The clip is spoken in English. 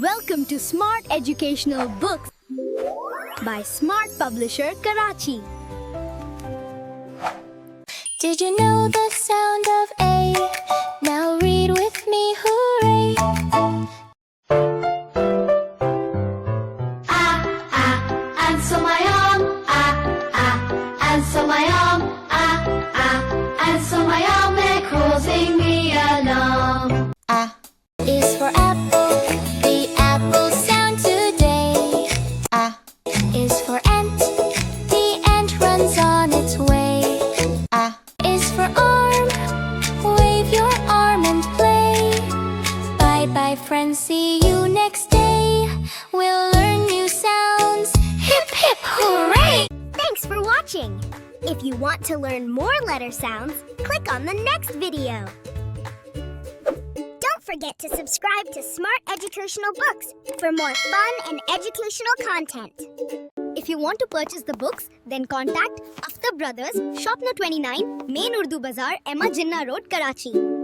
Welcome to Smart Educational Books by Smart Publisher Karachi. Did you know the sound of A? Now read with me, hooray! And so my arm, and so my arm, and so my arm, they're causing me alarm. A is for apple, the apple sound today. A is for ant, the ant runs on its way. A is for arm, wave your arm and play. Bye bye friends, see you next day. We'll learn new sounds, hip hip hooray! Thanks for watching! If you want to learn more letter sounds, click on the next video. Don't forget to subscribe to Smart Educational Books for more fun and educational content. If you want to purchase the books, then contact Akhtar Brothers, Shop No. 29, Main Urdu Bazaar, Emma Jinnah Road, Karachi.